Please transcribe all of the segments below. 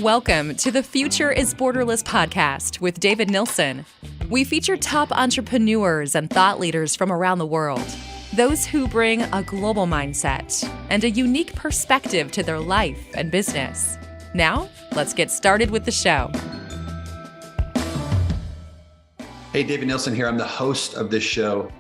Welcome to the Future is Borderless podcast with David Nilssen. We feature top entrepreneurs and thought leaders from around the world, those who bring a global mindset and a unique perspective to their life and business. Now, let's get started with the show. Hey, David Nilssen here. I'm the host of this show.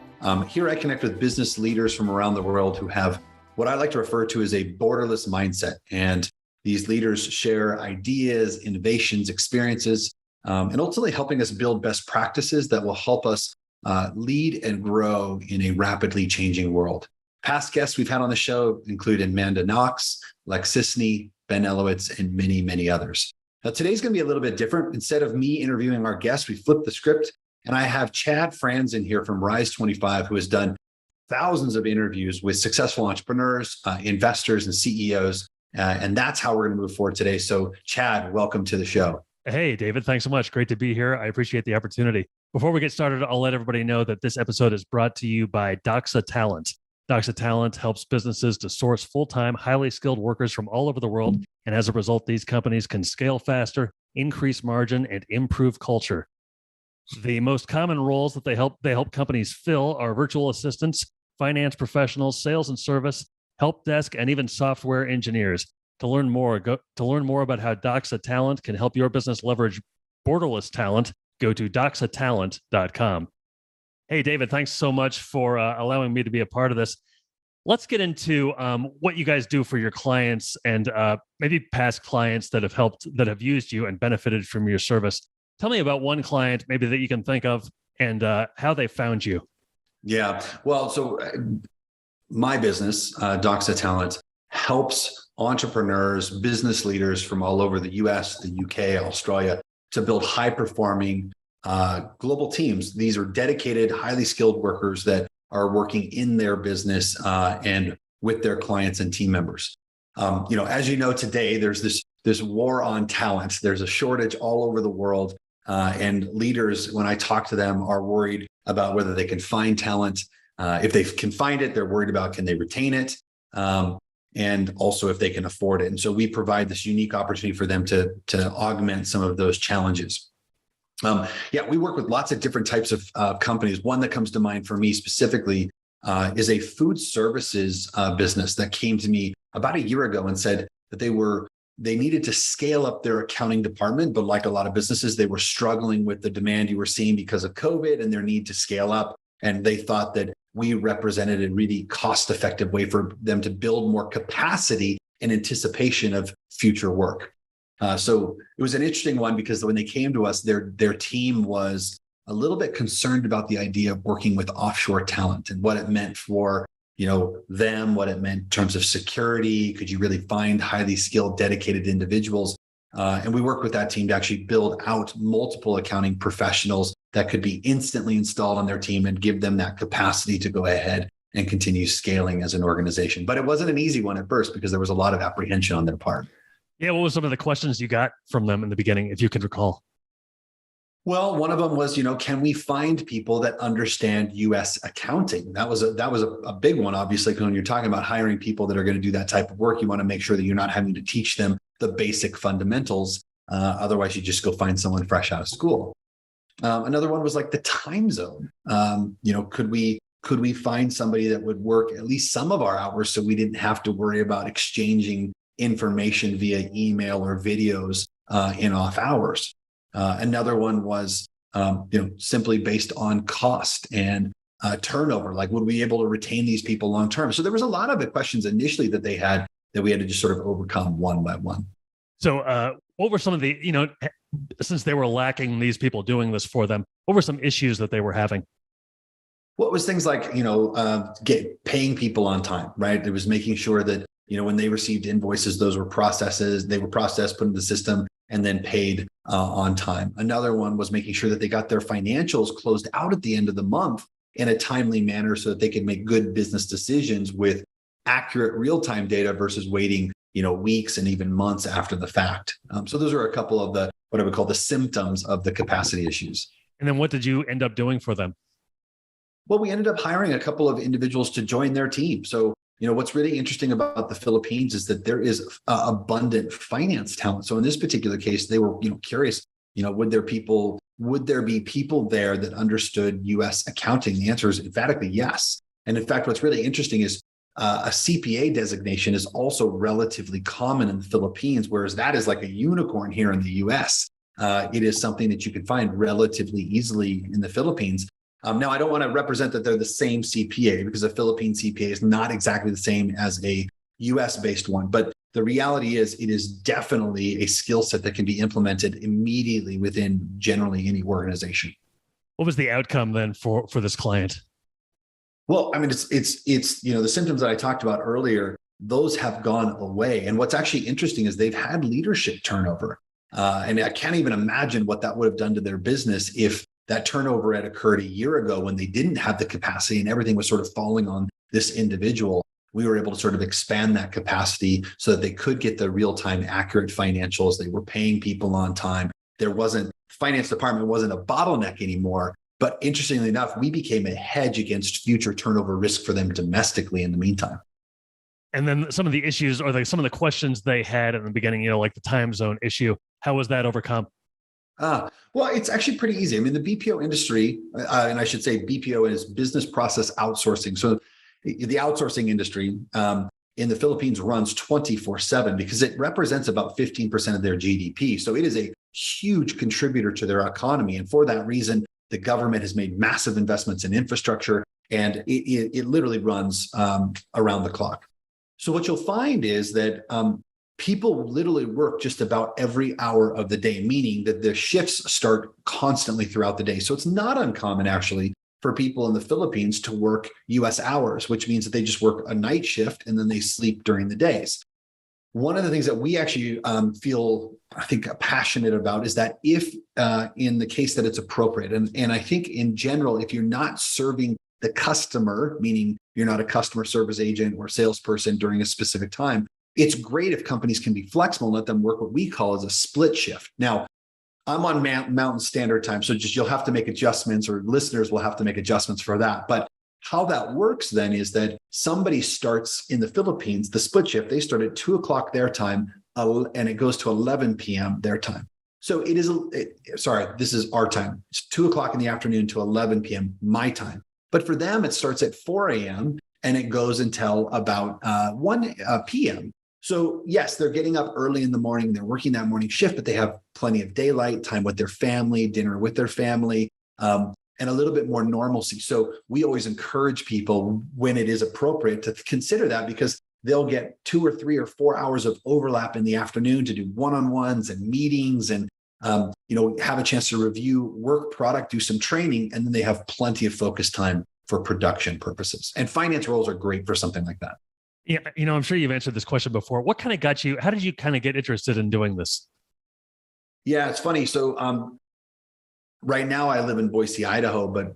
Here I connect with business leaders from around the world who have what I like to refer to as a borderless mindset. And these leaders share ideas, innovations, experiences, and ultimately helping us build best practices that will help us lead and grow in a rapidly changing world. Past guests we've had on the show include Amanda Knox, Lex Sisney, Ben Elowitz, and many, many others. Now, today's going to be a little bit different. Instead of me interviewing our guests, we flipped the script, and I have Chad Franzen here from Rise 25, who has done thousands of interviews with successful entrepreneurs, investors, and CEOs. And that's how we're going to move forward today. So Chad, welcome to the show. Hey, David, thanks so much. Great to be here. I appreciate the opportunity. Before we get started, I'll let everybody know that this episode is brought to you by Doxa Talent. Doxa Talent helps businesses to source full-time, highly skilled workers from all over the world. And as a result, these companies can scale faster, increase margin, and improve culture. The most common roles that they help companies fill are virtual assistants, finance professionals, sales and service, help desk, and even software engineers. To learn more about how Doxa Talent can help your business leverage borderless talent, go to doxatalent.com. Hey, David, thanks so much for allowing me to be a part of this. Let's get into what you guys do for your clients and maybe past clients that have used you and benefited from your service. Tell me about one client maybe that you can think of and how they found you. Yeah, well, so my business, Doxa Talent, helps entrepreneurs, business leaders from all over the US, the UK, Australia, to build high-performing global teams. These are dedicated, highly skilled workers that are working in their business and with their clients and team members. As you know, today, there's this war on talent. There's a shortage all over the world. And leaders, when I talk to them, are worried about whether they can find talent. If they can find it, they're worried about can they retain it, and also if they can afford it. And so we provide this unique opportunity for them to augment some of those challenges. We work with lots of different types of companies. One that comes to mind for me specifically is a food services business that came to me about a year ago and said that they needed to scale up their accounting department, but like a lot of businesses, they were struggling with the demand you were seeing because of COVID and their need to scale up. And they thought that we represented a really cost-effective way for them to build more capacity in anticipation of future work. So it was an interesting one because when they came to us, their team was a little bit concerned about the idea of working with offshore talent and what it meant for them, what it meant in terms of security. Could you really find highly skilled, dedicated individuals? And we work with that team to actually build out multiple accounting professionals that could be instantly installed on their team and give them that capacity to go ahead and continue scaling as an organization. But it wasn't an easy one at first because there was a lot of apprehension on their part. Yeah, what were some of the questions you got from them in the beginning, if you could recall? Well, one of them was, can we find people that understand U.S. accounting? That was a big one, obviously, because when you're talking about hiring people that are going to do that type of work, you want to make sure that you're not having to teach them the basic fundamentals. Otherwise, you just go find someone fresh out of school. Another one was like the time zone. Could we find somebody that would work at least some of our hours so we didn't have to worry about exchanging information via email or videos in off hours? Another one was, simply based on cost and turnover. Like, would we be able to retain these people long term? So there was a lot of the questions initially that they had that we had to just sort of overcome one by one. So what were some of the, since they were lacking these people doing this for them, what were some issues that they were having? What was things like, paying people on time, right? It was making sure that, when they received invoices, they were processed, put in the system, and then paid on time. Another one was making sure that they got their financials closed out at the end of the month in a timely manner so that they could make good business decisions with accurate real-time data versus waiting, weeks and even months after the fact. So those are a couple of the, what I would call the symptoms of the capacity issues. And then what did you end up doing for them? Well, we ended up hiring a couple of individuals to join their team. So what's really interesting about the Philippines is that there is abundant finance talent. So in this particular case, they were, curious, would there be people there that understood US accounting? The answer is emphatically yes. And in fact, what's really interesting is a CPA designation is also relatively common in the Philippines, whereas that is like a unicorn here in the US. It is something that you can find relatively easily in the Philippines. Now, I don't want to represent that they're the same CPA, because a Philippine CPA is not exactly the same as a US-based one. But the reality is it is definitely a skill set that can be implemented immediately within generally any organization. What was the outcome then for this client? Well, I mean, it's the symptoms that I talked about earlier, those have gone away. And what's actually interesting is they've had leadership turnover. And I can't even imagine what that would have done to their business if that turnover had occurred a year ago when they didn't have the capacity and everything was sort of falling on this individual. We were able to sort of expand that capacity so that they could get the real-time accurate financials. They were paying people on time. Finance department wasn't a bottleneck anymore. But interestingly enough, we became a hedge against future turnover risk for them domestically in the meantime. And then some of the issues, or some of the questions they had in the beginning, like the time zone issue, how was that overcome? Well, it's actually pretty easy. I mean, the BPO industry, and I should say BPO is business process outsourcing. So the outsourcing industry in the Philippines runs 24/7 because it represents about 15% of their GDP. So it is a huge contributor to their economy. And for that reason, the government has made massive investments in infrastructure, and it literally runs around the clock. So what you'll find is that people literally work just about every hour of the day, meaning that the shifts start constantly throughout the day. So it's not uncommon, actually, for people in the Philippines to work US hours, which means that they just work a night shift and then they sleep during the days. One of the things that we actually feel, I think, passionate about is that if in the case that it's appropriate, and I think in general, if you're not serving the customer, meaning you're not a customer service agent or salesperson during a specific time, it's great if companies can be flexible and let them work what we call as a split shift. Now, I'm on Mountain Standard Time, so just you'll have to make adjustments, or listeners will have to make adjustments for that. But how that works then is that somebody starts in the Philippines, the split shift, they start at 2:00 their time, and it goes to 11 p.m. their time. So this is our time. It's 2:00 in the afternoon to 11 p.m. my time. But for them, it starts at 4 a.m. and it goes until about 1 p.m. So yes, they're getting up early in the morning, they're working that morning shift, but they have plenty of daylight, time with their family, dinner with their family, and a little bit more normalcy. So we always encourage people, when it is appropriate, to consider that, because they'll get 2 or 3 or 4 hours of overlap in the afternoon to do one-on-ones and meetings and have a chance to review work product, do some training, and then they have plenty of focus time for production purposes. And finance roles are great for something like that. Yeah, I'm sure you've answered this question before. What kind of got you? How did you kind of get interested in doing this? Yeah, it's funny. So right now I live in Boise, Idaho, but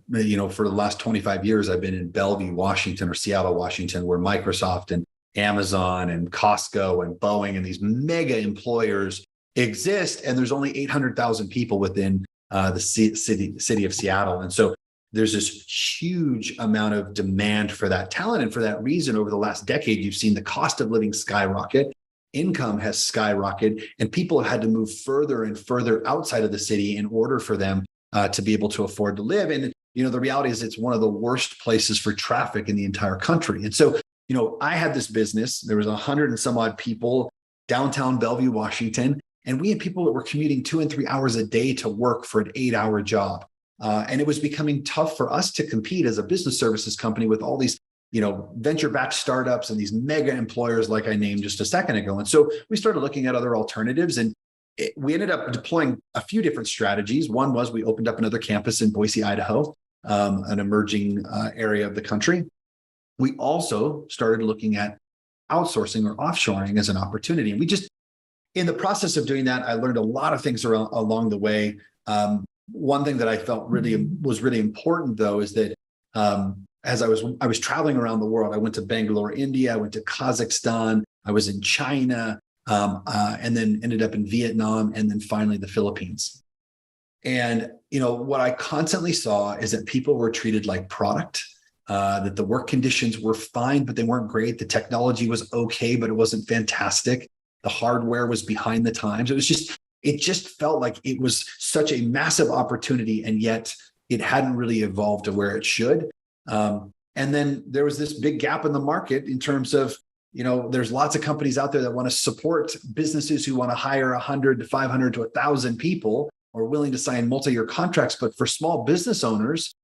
for the last 25 years, I've been in Bellevue, Washington, or Seattle, Washington, where Microsoft and Amazon and Costco and Boeing and these mega employers exist. And there's only 800,000 people within the city of Seattle. And so there's this huge amount of demand for that talent. And for that reason, over the last decade, you've seen the cost of living skyrocket, income has skyrocketed, and people have had to move further and further outside of the city in order for them to be able to afford to live. And, the reality is it's one of the worst places for traffic in the entire country. And so, I had this business, there was 100 and some odd people, downtown Bellevue, Washington, and we had people that were commuting 2 and 3 hours a day to work for an 8-hour job. And it was becoming tough for us to compete as a business services company with all these, venture-backed startups and these mega employers like I named just a second ago. And so we started looking at other alternatives, and we ended up deploying a few different strategies. One was we opened up another campus in Boise, Idaho, an emerging area of the country. We also started looking at outsourcing or offshoring as an opportunity. And in the process of doing that, I learned a lot of things along the way. One thing that I felt was really important, though, is that as I was traveling around the world, I went to Bangalore, India, I went to Kazakhstan, I was in China, and then ended up in Vietnam, and then finally the Philippines. And what I constantly saw is that people were treated like product that the work conditions were fine, but they weren't great. The technology was okay, but it wasn't fantastic. The hardware was behind the times. It just felt like it was such a massive opportunity, and yet it hadn't really evolved to where it should. And then there was this big gap in the market in terms of, there's lots of companies out there that want to support businesses who want to hire 100 to 500 to 1,000 people or willing to sign multi-year contracts. But for small business owners,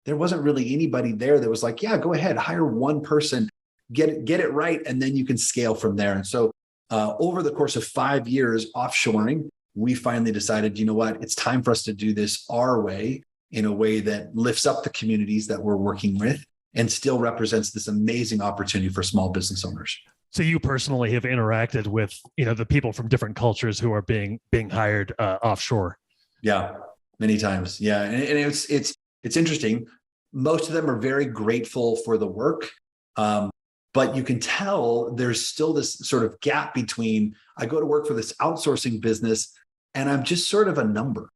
there wasn't really anybody there that was like, yeah, go ahead, hire one person, get it right, and then you can scale from there. And so over the course of 5 years offshoring, we finally decided, you know what, it's time for us to do this our way, in a way that lifts up the communities that we're working with and still represents this amazing opportunity for small business owners. So you personally have interacted with, the people from different cultures who are being hired offshore. Yeah, many times. Yeah, and it's interesting. Most of them are very grateful for the work, but you can tell there's still this sort of gap between, I go to work for this outsourcing business and I'm just sort of a number.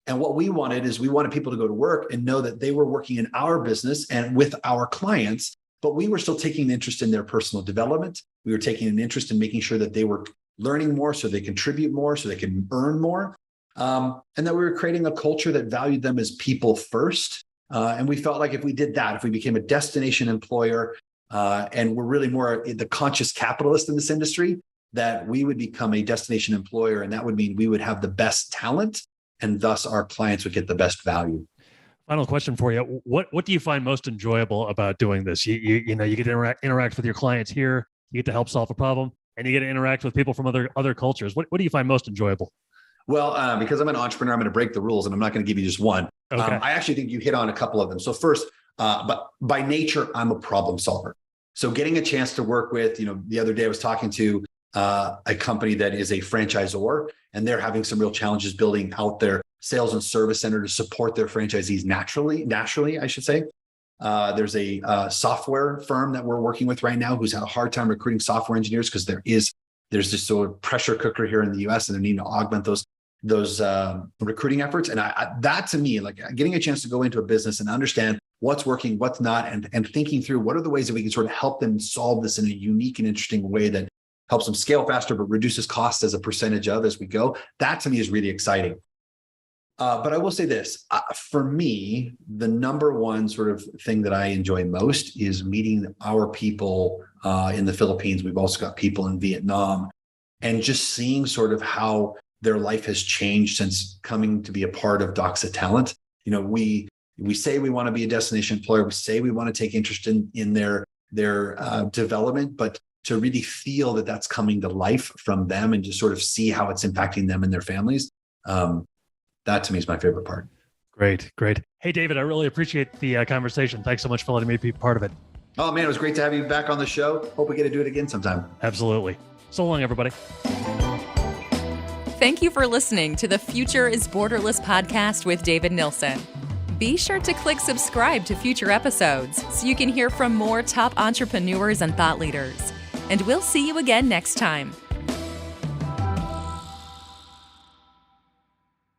And what we wanted people to go to work and know that they were working in our business and with our clients, but we were still taking an interest in their personal development. We were taking an interest in making sure that they were learning more so they contribute more, so they can earn more. And that we were creating a culture that valued them as people first. And we felt like if we did that, if we became a destination employer, and we're really more the conscious capitalist in this industry, that we would become a destination employer. And that would mean we would have the best talent, and thus our clients would get the best value. Final question for you. What do you find most enjoyable about doing this? You get to interact with your clients here, you get to help solve a problem, and you get to interact with people from other cultures. What do you find most enjoyable? Well, because I'm an entrepreneur, I'm going to break the rules, and I'm not going to give you just one. Okay. I actually think you hit on a couple of them. So first, but by nature, I'm a problem solver. So getting a chance to work with, the other day I was talking to a company that is a franchisor, and they're having some real challenges building out their sales and service center to support their franchisees naturally, I should say. There's a software firm that we're working with right now who's had a hard time recruiting software engineers because there's this sort of pressure cooker here in the US, and they're needing to augment those recruiting efforts. And that to me, like getting a chance to go into a business and understand what's working, what's not, and thinking through what are the ways that we can sort of help them solve this in a unique and interesting way that helps them scale faster, but reduces cost as a percentage of as we go. That to me is really exciting. But I will say this, for me, the number one sort of thing that I enjoy most is meeting our people in the Philippines. We've also got people in Vietnam, and just seeing sort of how their life has changed since coming to be a part of Doxa Talent. We say we want to be a destination employer. We say we want to take interest in their development, but to really feel that that's coming to life from them and just sort of see how it's impacting them and their families. That to me is my favorite part. Great. Hey, David, I really appreciate the conversation. Thanks so much for letting me be part of it. Oh man, it was great to have you back on the show. Hope we get to do it again sometime. Absolutely. So long, everybody. Thank you for listening to the Future is Borderless podcast with David Nilssen. Be sure to click subscribe to future episodes so you can hear from more top entrepreneurs and thought leaders. And we'll see you again next time.